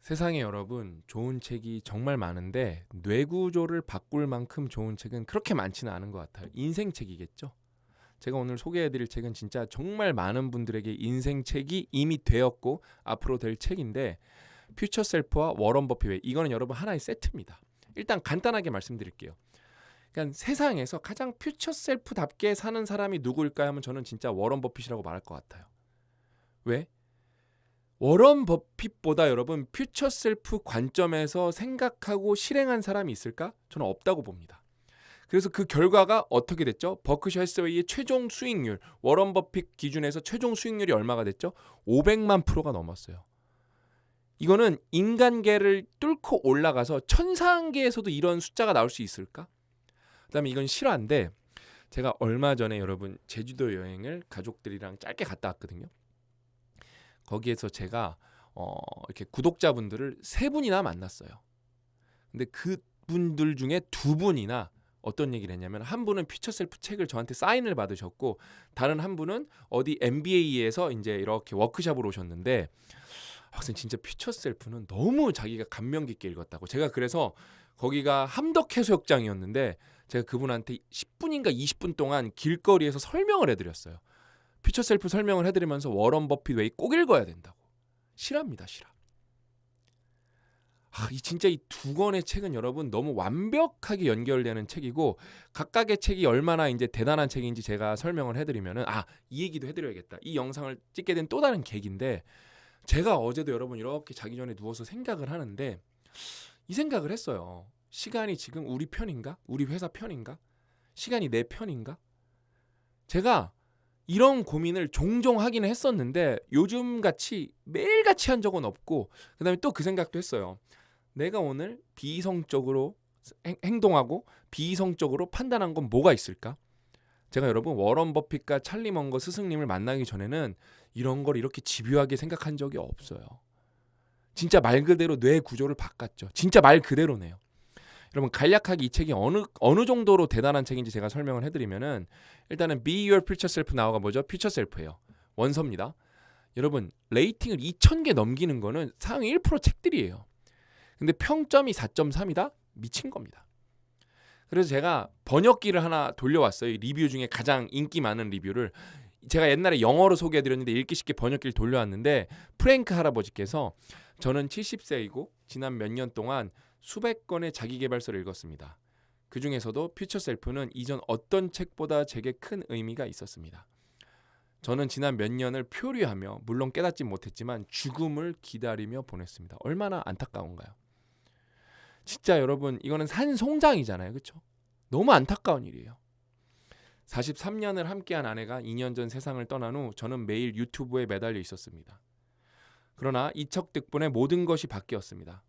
세상에 여러분 좋은 책이 정말 많은데 뇌구조를 바꿀 만큼 좋은 책은 그렇게 많지는 않은 것 같아요. 인생책이겠죠. 제가 오늘 소개해드릴 책은 진짜 정말 많은 분들에게 인생책이 이미 되었고 앞으로 될 책인데 퓨처 셀프와 워런 버핏 이거는 여러분 하나의 세트입니다. 일단 간단하게 말씀드릴게요. 그러니까 세상에서 가장 퓨처 셀프답게 사는 사람이 누구일까 하면 저는 진짜 워런 버핏이라고 말할 것 같아요. 왜? 워런 버핏보다 여러분 퓨처 셀프 관점에서 생각하고 실행한 사람이 있을까? 저는 없다고 봅니다. 그래서 그 결과가 어떻게 됐죠? 버크셔 해서웨이의 최종 수익률, 워런 버핏 기준에서 최종 수익률이 얼마가 됐죠? 500만 프로가 넘었어요. 이거는 인간계를 뚫고 올라가서 천상계에서도 이런 숫자가 나올 수 있을까? 그다음에 이건 실화인데 제가 얼마 전에 여러분 제주도 여행을 가족들이랑 짧게 갔다 왔거든요. 거기에서 제가 이렇게 구독자분들을 세 분이나 만났어요. 근데 그분들 중에 두 분이나 어떤 얘기를 했냐면 한 분은 퓨처 셀프 책을 저한테 사인을 받으셨고 다른 한 분은 어디 MBA에서 이제 이렇게 워크숍을 오셨는데 학생 진짜 퓨처 셀프는 너무 자기가 감명 깊게 읽었다고. 제가 그래서 거기가 함덕해수욕장이었는데 제가 그분한테 10분인가 20분 동안 길거리에서 설명을 해드렸어요. 퓨처 셀프 설명을 해드리면서 워런 버핏 웨이 꼭 읽어야 된다고. 실화입니다, 실화. 진짜 이 두 권의 책은 여러분 너무 완벽하게 연결되는 책이고 각각의 책이 얼마나 이제 대단한 책인지 제가 설명을 해드리면은 이 얘기도 해드려야겠다. 이 영상을 찍게 된 또 다른 계기인데 제가 어제도 여러분 이렇게 자기 전에 누워서 생각을 하는데 이 생각을 했어요. 시간이 지금 우리 편인가? 우리 회사 편인가? 시간이 내 편인가? 제가 이런 고민을 종종 하기는 했었는데 요즘같이 매일같이 한 적은 없고 그다음에 또 그 생각도 했어요. 내가 오늘 비이성적으로 행동하고 비이성적으로 판단한 건 뭐가 있을까? 제가 여러분 워런 버핏과 찰리 먼거 스승님을 만나기 전에는 이런 걸 이렇게 집요하게 생각한 적이 없어요. 진짜 말 그대로 뇌 구조를 바꿨죠. 진짜 말 그대로네요. 여러분 간략하게 이 책이 어느 정도로 대단한 책인지 제가 설명을 해드리면은 일단은 Be Your Future Self Now가 뭐죠? 퓨처 셀프예요. 원서입니다. 여러분 레이팅을 2,000개 넘기는 거는 상위 1% 책들이에요. 근데 평점이 4.3이다? 미친 겁니다. 그래서 제가 번역기를 하나 돌려왔어요. 리뷰 중에 가장 인기 많은 리뷰를. 제가 옛날에 영어로 소개해드렸는데 읽기 쉽게 번역기를 돌려왔는데 프랭크 할아버지께서 저는 70세이고 지난 몇 년 동안 수백 건의 자기계발서를 읽었습니다. 그 중에서도 퓨처 셀프는 이전 어떤 책보다 제게 큰 의미가 있었습니다. 저는 지난 몇 년을 표류하며 물론 깨닫지 못했지만 죽음을 기다리며 보냈습니다. 얼마나 안타까운가요? 진짜 여러분 이거는 산송장이잖아요. 그렇죠? 너무 안타까운 일이에요. 43년을 함께한 아내가 2년 전 세상을 떠난 후 저는 매일 유튜브에 매달려 있었습니다. 그러나 이 책 덕분에 모든 것이 바뀌었습니다.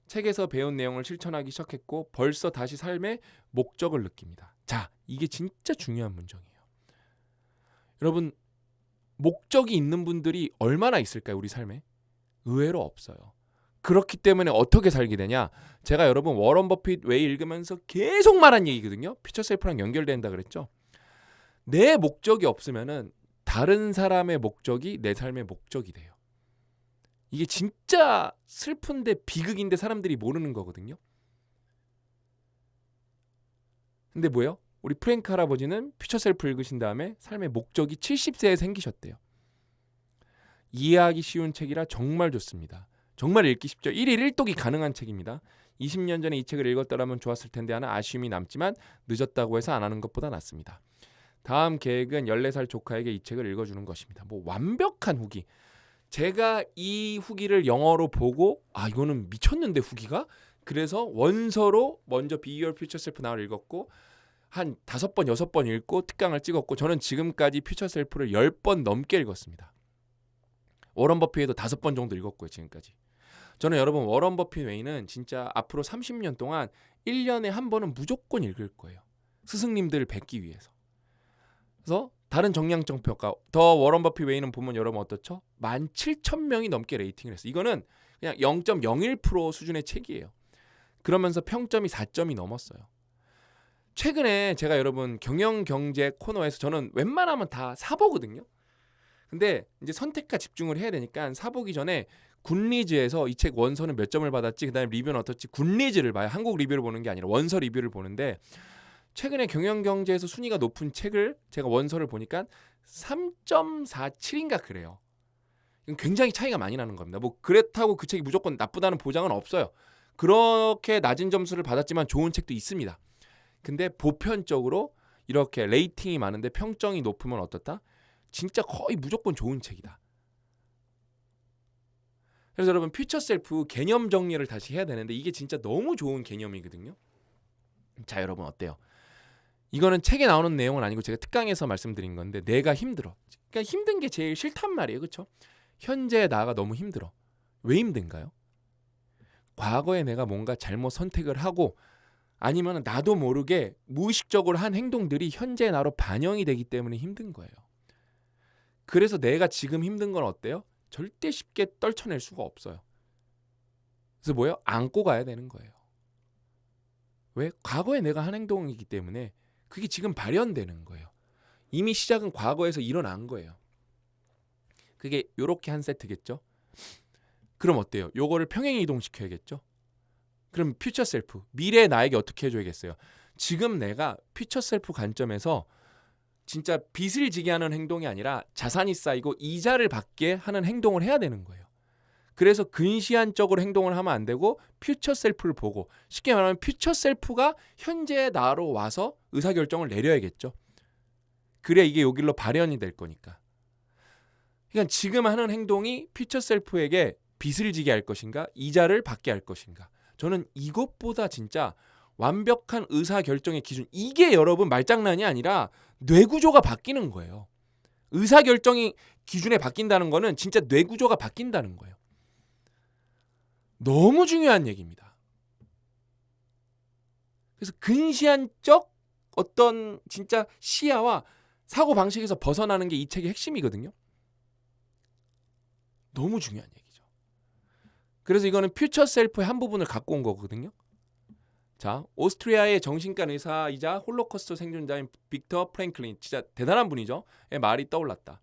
책에서 배운 내용을 실천하기 시작했고 벌써 다시 삶의 목적을 느낍니다. 자, 이게 진짜 중요한 문장이에요. 여러분 목적이 있는 분들이 얼마나 있을까요? 우리 삶에? 의외로 없어요. 그렇기 때문에 어떻게 살게 되냐? 제가 여러분 워런 버핏 웨이 읽으면서 계속 말한 얘기거든요. 퓨처 셀프랑 연결된다 그랬죠. 내 목적이 없으면은 다른 사람의 목적이 내 삶의 목적이 돼요. 이게 진짜 슬픈데 비극인데 사람들이 모르는 거거든요. 근데 뭐예요? 우리 프랭크 할아버지는 퓨처 셀프 읽으신 다음에 삶의 목적이 70세에 생기셨대요. 이해하기 쉬운 책이라 정말 좋습니다. 정말 읽기 쉽죠. 1일 1독이 가능한 책입니다. 20년 전에 이 책을 읽었더라면 좋았을 텐데 하는 아쉬움이 남지만 늦었다고 해서 안 하는 것보다 낫습니다. 다음 계획은 14살 조카에게 이 책을 읽어주는 것입니다. 뭐 완벽한 후기. 제가 이 후기를 영어로 보고 이거는 미쳤는데 후기가? 그래서 원서로 먼저 Be Your Future Self Now를 읽었고 한 5번, 6번 읽고 특강을 찍었고 저는 지금까지 퓨처 셀프를 10번 넘게 읽었습니다. 워런 버핏에도 5번 정도 읽었고요. 지금까지. 저는 여러분 워런 버핏 웨이는 진짜 앞으로 30년 동안 1년에 한 번은 무조건 읽을 거예요. 스승님들을 뵙기 위해서. 그래서 다른 정량적 평가 더 워런 버핏 웨이는 보면 여러분 어떻죠? 17,000명이 넘게 레이팅을 했어요. 이거는 그냥 0.01% 수준의 책이에요. 그러면서 평점이 4점이 넘었어요. 최근에 제가 여러분 경영경제 코너에서 저는 웬만하면 다 사보거든요. 근데 이제 선택과 집중을 해야 되니까 사보기 전에 굿리즈에서 이 책 원서는 몇 점을 받았지, 그다음에 리뷰는 어떻지, 굿리즈를 봐요. 한국 리뷰를 보는 게 아니라 원서 리뷰를 보는데 최근에 경영경제에서 순위가 높은 책을 제가 원서를 보니까 3.47인가 그래요. 이건 굉장히 차이가 많이 나는 겁니다. 뭐 그렇다고 그 책이 무조건 나쁘다는 보장은 없어요. 그렇게 낮은 점수를 받았지만 좋은 책도 있습니다. 근데 보편적으로 이렇게 레이팅이 많은데 평점이 높으면 어떻다? 진짜 거의 무조건 좋은 책이다. 그래서 여러분 퓨처 셀프 개념 정리를 다시 해야 되는데 이게 진짜 너무 좋은 개념이거든요. 자, 여러분 어때요? 이거는 책에 나오는 내용은 아니고 제가 특강에서 말씀드린 건데, 내가 힘들어. 그러니까 힘든 게 제일 싫단 말이에요. 그렇죠? 현재 나가 너무 힘들어. 왜 힘든가요? 과거에 내가 뭔가 잘못 선택을 하고 아니면 나도 모르게 무의식적으로 한 행동들이 현재 나로 반영이 되기 때문에 힘든 거예요. 그래서 내가 지금 힘든 건 어때요? 절대 쉽게 떨쳐낼 수가 없어요. 그래서 뭐예요? 안고 가야 되는 거예요. 왜? 과거에 내가 한 행동이기 때문에 그게 지금 발현되는 거예요. 이미 시작은 과거에서 일어난 거예요. 그게 요렇게 한 세트겠죠? 그럼 어때요? 요거를 평행 이동시켜야겠죠? 그럼 퓨처 셀프, 미래의 나에게 어떻게 해줘야겠어요? 지금 내가 퓨처 셀프 관점에서 진짜 빚을 지게 하는 행동이 아니라 자산이 쌓이고 이자를 받게 하는 행동을 해야 되는 거예요. 그래서 근시안적으로 행동을 하면 안 되고 퓨처 셀프를 보고, 쉽게 말하면 퓨처 셀프가 현재의 나로 와서 의사결정을 내려야겠죠. 그래야 이게 여기로 발현이 될 거니까. 그러니까 지금 하는 행동이 퓨처 셀프에게 빚을 지게 할 것인가, 이자를 받게 할 것인가. 저는 이것보다 진짜 완벽한 의사결정의 기준, 이게 여러분 말장난이 아니라 뇌구조가 바뀌는 거예요. 의사결정이 기준에 바뀐다는 거는 진짜 뇌구조가 바뀐다는 거예요. 너무 중요한 얘기입니다. 그래서 근시안적 어떤 진짜 시야와 사고방식에서 벗어나는 게 이 책의 핵심이거든요. 너무 중요한 얘기죠. 그래서 이거는 퓨처 셀프의 한 부분을 갖고 온 거거든요. 자, 오스트리아의 정신과 의사이자 홀로코스트 생존자인 빅터 프랭클린, 진짜 대단한 분이죠. 의 말이 떠올랐다.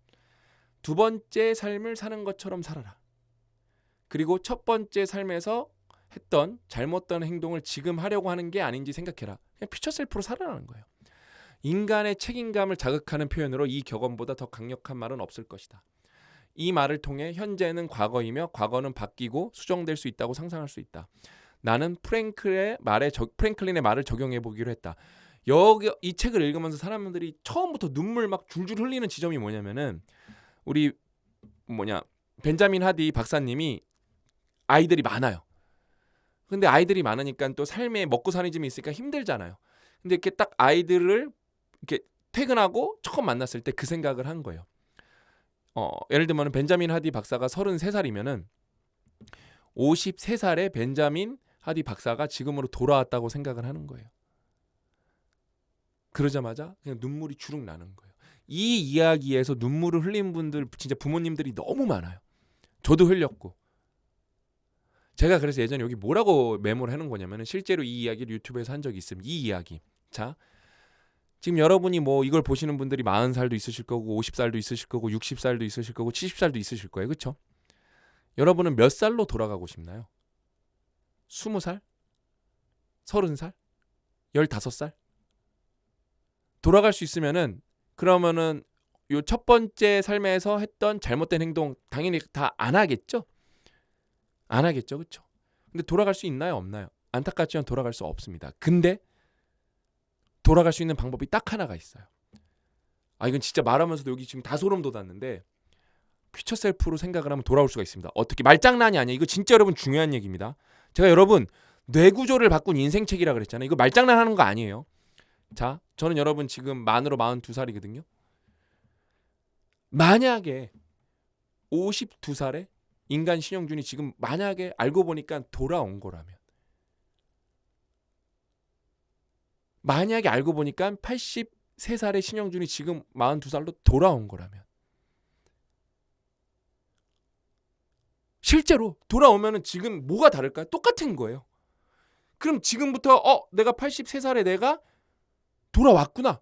두 번째 삶을 사는 것처럼 살아라. 그리고 첫 번째 삶에서 했던 잘못된 행동을 지금 하려고 하는 게 아닌지 생각해라. 그냥 퓨처 셀프로 살아라는 거예요. 인간의 책임감을 자극하는 표현으로 이 격언보다 더 강력한 말은 없을 것이다. 이 말을 통해 현재는 과거이며 과거는 바뀌고 수정될 수 있다고 상상할 수 있다. 나는 프랭클린의 말을 적용해 보기로 했다. 이 책을 읽으면서 사람들이 처음부터 눈물 막 줄줄 흘리는 지점이 뭐냐면은, 우리 벤자민 하디 박사님이 아이들이 많아요. 근데 아이들이 많으니까 또 삶에 먹고 사는 짐이 있으니까 힘들잖아요. 근데 이렇게 딱 아이들을 이렇게 퇴근하고 처음 만났을 때 그 생각을 한 거예요. 예를 들면 벤자민 하디 박사가 33살이면은 53살의 벤자민 하디 박사가 지금으로 돌아왔다고 생각을 하는 거예요. 그러자마자 그냥 눈물이 주룩 나는 거예요. 이 이야기에서 눈물을 흘린 분들, 진짜 부모님들이 너무 많아요. 저도 흘렸고. 제가 그래서 예전에 여기 뭐라고 메모를 해놓은 거냐면, 실제로 이 이야기를 유튜브에서 한 적이 있습니다. 이 이야기. 자, 지금 여러분이 뭐 이걸 보시는 분들이 40살도 있으실 거고 50살도 있으실 거고 60살도 있으실 거고 70살도 있으실 거예요. 그렇죠? 여러분은 몇 살로 돌아가고 싶나요? 20살? 30살? 15살? 돌아갈 수 있으면은, 그러면은 요 첫 번째 삶에서 했던 잘못된 행동 당연히 다 안 하겠죠? 안 하겠죠. 그렇죠? 근데 돌아갈 수 있나요? 없나요? 안타깝지만 돌아갈 수 없습니다. 근데 돌아갈 수 있는 방법이 딱 하나가 있어요. 이건 진짜 말하면서도 여기 지금 다 소름 돋았는데, 퓨처 셀프로 생각을 하면 돌아올 수가 있습니다. 어떻게? 말장난이 아니에요. 이거 진짜 여러분 중요한 얘기입니다. 제가 여러분 뇌구조를 바꾼 인생책이라 그랬잖아요. 이거 말장난 하는 거 아니에요. 자, 저는 여러분 지금 만으로 42살이거든요. 만약에 52살에 인간 신용준이 지금 만약에 알고 보니까 돌아온 거라면, 만약에 알고 보니까 83살의 신영준이 지금 42살로 돌아온 거라면, 실제로 돌아오면은 지금 뭐가 다를까요? 똑같은 거예요. 그럼 지금부터 내가 83살에 내가 돌아왔구나.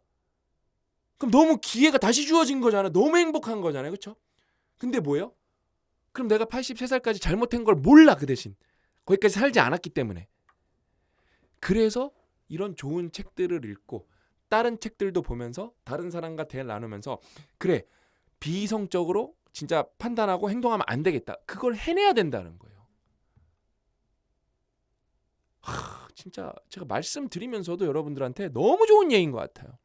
그럼 너무 기회가 다시 주어진 거잖아. 너무 행복한 거잖아요. 그렇죠? 근데 뭐예요? 그럼 내가 83살까지 잘못한 걸 몰라. 그 대신 거기까지 살지 않았기 때문에. 그래서 이런 좋은 책들을 읽고 다른 책들도 보면서 다른 사람과 대화를 나누면서 그래, 비이성적으로 진짜 판단하고 행동하면 안 되겠다. 그걸 해내야 된다는 거예요. 진짜 제가 말씀드리면서도 여러분들한테 너무 좋은 예인 것 같아요.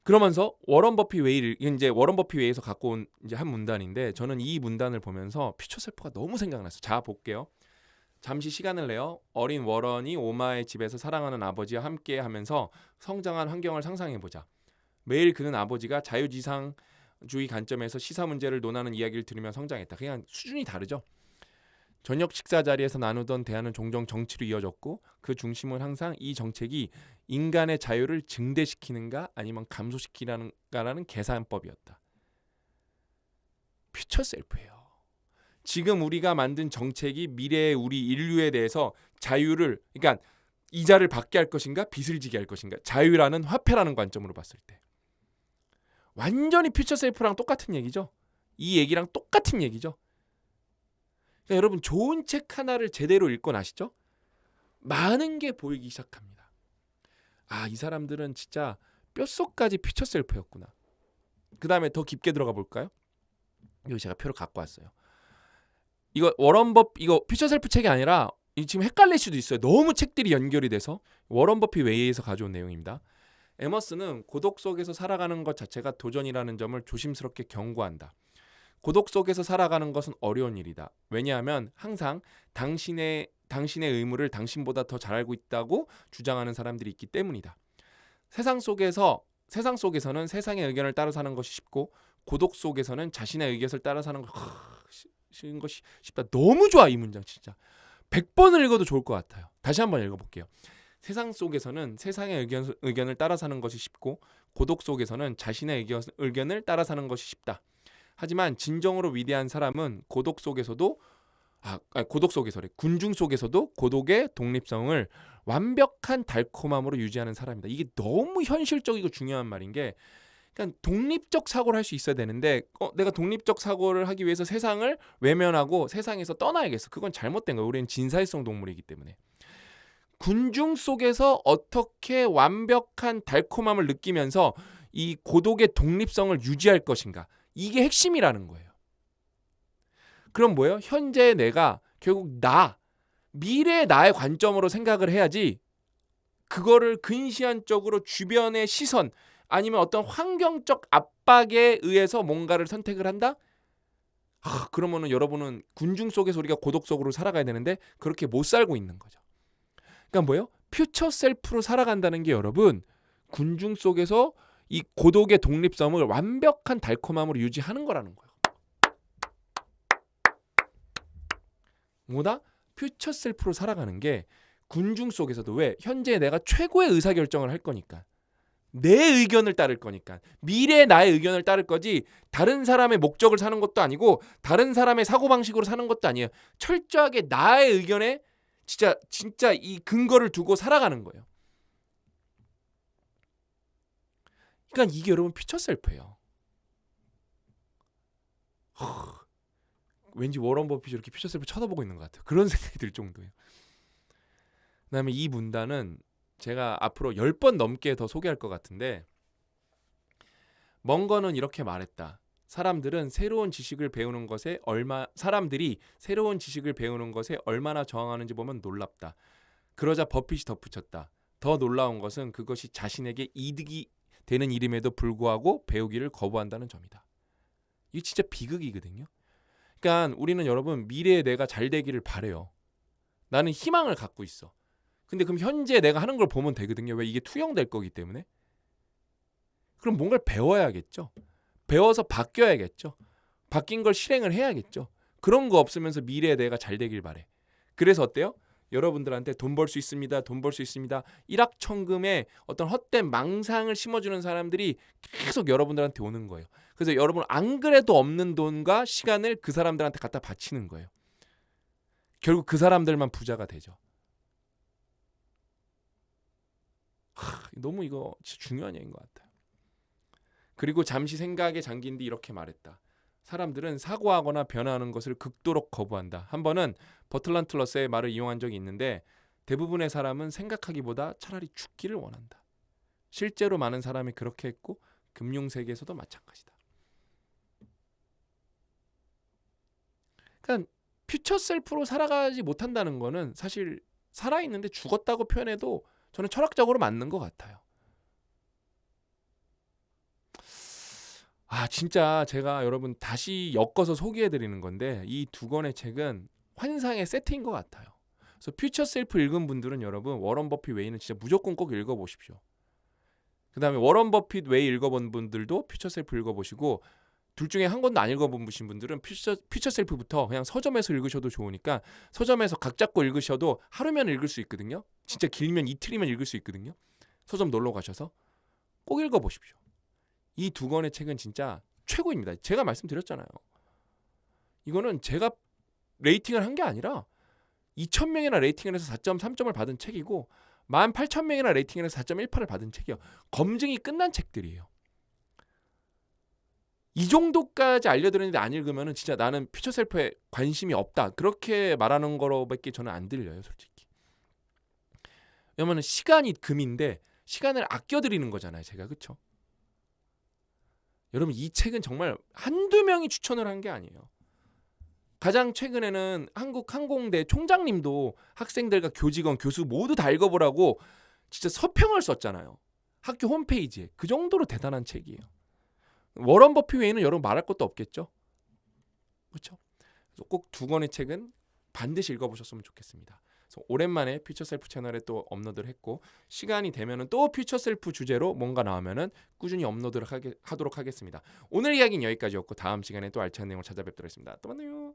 그러면서 워런 버핏 웨이를 이제 워런 버핏 웨이에서 갖고 온 이제 한 문단인데 저는 이 문단을 보면서 퓨처 셀프가 너무 생각났어요. 자, 볼게요. 잠시 시간을 내어 어린 워런이 오마의 집에서 사랑하는 아버지와 함께 하면서 성장한 환경을 상상해 보자. 매일 그는 아버지가 자유지상주의 관점에서 시사 문제를 논하는 이야기를 들으며 성장했다. 그냥 수준이 다르죠. 저녁 식사 자리에서 나누던 대화는 종종 정치로 이어졌고 그 중심은 항상 이 정책이 인간의 자유를 증대시키는가 아니면 감소시키는가라는 계산법이었다. 퓨처 셀프예요. 지금 우리가 만든 정책이 미래의 우리 인류에 대해서 자유를, 그러니까 이자를 받게 할 것인가 빚을 지게 할 것인가, 자유라는 화폐라는 관점으로 봤을 때 완전히 퓨처 셀프랑 똑같은 얘기죠. 이 얘기랑 똑같은 얘기죠. 그러니까 여러분, 좋은 책 하나를 제대로 읽고 나시죠? 많은 게 보이기 시작합니다. 아, 이 사람들은 진짜 뼛속까지 퓨처 셀프였구나. 그 다음에 더 깊게 들어가 볼까요? 여기 제가 표를 갖고 왔어요. 이거 이거 퓨처 셀프 책이 아니라 지금 헷갈릴 수도 있어요. 너무 책들이 연결이 돼서. 워런 버핏 웨이에서 가져온 내용입니다. 에머스는 고독 속에서 살아가는 것 자체가 도전이라는 점을 조심스럽게 경고한다. 고독 속에서 살아가는 것은 어려운 일이다. 왜냐하면 항상 당신의 의무를 당신보다 더 잘 알고 있다고 주장하는 사람들이 있기 때문이다. 세상 속에서는 세상의 의견을 따라 사는 것이 쉽고 고독 속에서는 자신의 의견을 따라 사는 것이 쉽다. 너무 좋아, 이 문장 진짜. 100번을 읽어도 좋을 것 같아요. 다시 한번 읽어볼게요. 세상 속에서는 세상의 의견을 따라 사는 것이 쉽고 고독 속에서는 자신의 의견을 따라 사는 것이 쉽다. 하지만 진정으로 위대한 사람은 군중 속에서도 고독의 독립성을 완벽한 달콤함으로 유지하는 사람이다. 이게 너무 현실적이고 중요한 말인 게, 그러니까 독립적 사고를 할 수 있어야 되는데 내가 독립적 사고를 하기 위해서 세상을 외면하고 세상에서 떠나야겠어. 그건 잘못된 거예요. 우리는 진사일성 동물이기 때문에. 군중 속에서 어떻게 완벽한 달콤함을 느끼면서 이 고독의 독립성을 유지할 것인가. 이게 핵심이라는 거예요. 그럼 뭐예요? 현재의 내가 결국 미래의 나의 관점으로 생각을 해야지, 그거를 근시안적으로 주변의 시선 아니면 어떤 환경적 압박에 의해서 뭔가를 선택을 한다? 그러면은 여러분은 군중 속에서 우리가 고독 속으로 살아가야 되는데 그렇게 못 살고 있는 거죠. 그러니까 뭐예요? 퓨처 셀프로 살아간다는 게 여러분, 군중 속에서 이 고독의 독립성을 완벽한 달콤함으로 유지하는 거라는 거예요. 뭐다? 퓨처 셀프로 살아가는 게 군중 속에서도, 왜? 현재 내가 최고의 의사결정을 할 거니까, 내 의견을 따를 거니까, 미래의 나의 의견을 따를 거지 다른 사람의 목적을 사는 것도 아니고 다른 사람의 사고방식으로 사는 것도 아니에요. 철저하게 나의 의견에 진짜 이 근거를 두고 살아가는 거예요. 그러니까 이게 여러분 퓨처 셀프예요. 왠지 워런 버핏이 이렇게 퓨처 셀프 쳐다보고 있는 것 같아요. 그런 생각이 들 정도예요. 그다음에 이 문단은 제가 앞으로 10번 넘게 더 소개할 것 같은데, 멍건은 이렇게 말했다. 사람들이 새로운 지식을 배우는 것에 얼마나 저항하는지 보면 놀랍다. 그러자 버핏이 덧붙였다. 더 놀라운 것은 그것이 자신에게 이득이 되는 일임에도 불구하고 배우기를 거부한다는 점이다. 이게 진짜 비극이거든요. 그러니까 우리는 여러분, 미래에 내가 잘 되기를 바래요. 나는 희망을 갖고 있어. 근데 그럼 현재 내가 하는 걸 보면 되거든요. 왜? 이게 투영될 거기 때문에. 그럼 뭔가를 배워야겠죠. 배워서 바뀌어야겠죠. 바뀐 걸 실행을 해야겠죠. 그런 거 없으면서 미래에 내가 잘 되길 바래. 그래서 어때요? 여러분들한테 돈 벌 수 있습니다. 돈 벌 수 있습니다. 일확천금의 어떤 헛된 망상을 심어주는 사람들이 계속 여러분들한테 오는 거예요. 그래서 여러분 안 그래도 없는 돈과 시간을 그 사람들한테 갖다 바치는 거예요. 결국 그 사람들만 부자가 되죠. 너무 이거 진짜 중요한 얘기인 것 같아요. 그리고 잠시 생각에 잠긴 뒤 이렇게 말했다. 사람들은 사고하거나 변화하는 것을 극도로 거부한다. 한 번은 버틀런트 러셀의 말을 이용한 적이 있는데 대부분의 사람은 생각하기보다 차라리 죽기를 원한다. 실제로 많은 사람이 그렇게 했고 금융 세계에서도 마찬가지다. 그러니까 퓨처 셀프로 살아가지 못한다는 거는 사실 살아있는데 죽었다고 표현해도 저는 철학적으로 맞는 것 같아요. 진짜 제가 여러분 다시 엮어서 소개해드리는 건데 이 두 권의 책은 환상의 세트인 것 같아요. 그래서 퓨처 셀프 읽은 분들은 여러분 워런 버핏 웨이는 진짜 무조건 꼭 읽어보십시오. 그 다음에 워런 버핏 웨이 읽어본 분들도 퓨처 셀프 읽어보시고 둘 중에 한 권도 안 읽어보신 분들은 퓨처 셀프부터 그냥 서점에서 읽으셔도 좋으니까 서점에서 각 잡고 읽으셔도 하루면 읽을 수 있거든요. 진짜 길면 이틀이면 읽을 수 있거든요. 서점 놀러 가셔서 꼭 읽어보십시오. 이 두 권의 책은 진짜 최고입니다. 제가 말씀드렸잖아요. 이거는 제가 레이팅을 한 게 아니라 2,000명이나 레이팅을 해서 4.3점을 받은 책이고 18,000명이나 레이팅을 해서 4.18을 받은 책이에요. 검증이 끝난 책들이에요. 이 정도까지 알려드렸는데 안 읽으면 진짜 나는 퓨처 셀프에 관심이 없다. 그렇게 말하는 거로밖에 저는 안 들려요. 솔직히. 왜냐면 시간이 금인데 시간을 아껴드리는 거잖아요. 제가. 그렇죠? 여러분 이 책은 정말 한두 명이 추천을 한 게 아니에요. 가장 최근에는 한국 항공대 총장님도 학생들과 교직원, 교수 모두 다 읽어보라고 진짜 서평을 썼잖아요. 학교 홈페이지에. 그 정도로 대단한 책이에요. 워런 버핏 외에는 여러분 말할 것도 없겠죠. 그렇죠? 꼭 두 권의 책은 반드시 읽어보셨으면 좋겠습니다. 그래서 오랜만에 퓨처 셀프 채널에 또 업로드를 했고 시간이 되면은 또 퓨처 셀프 주제로 뭔가 나오면은 꾸준히 업로드를 하도록 하겠습니다. 오늘 이야기는 여기까지였고 다음 시간에 또 알찬 내용을 찾아뵙도록 하겠습니다. 또 만나요.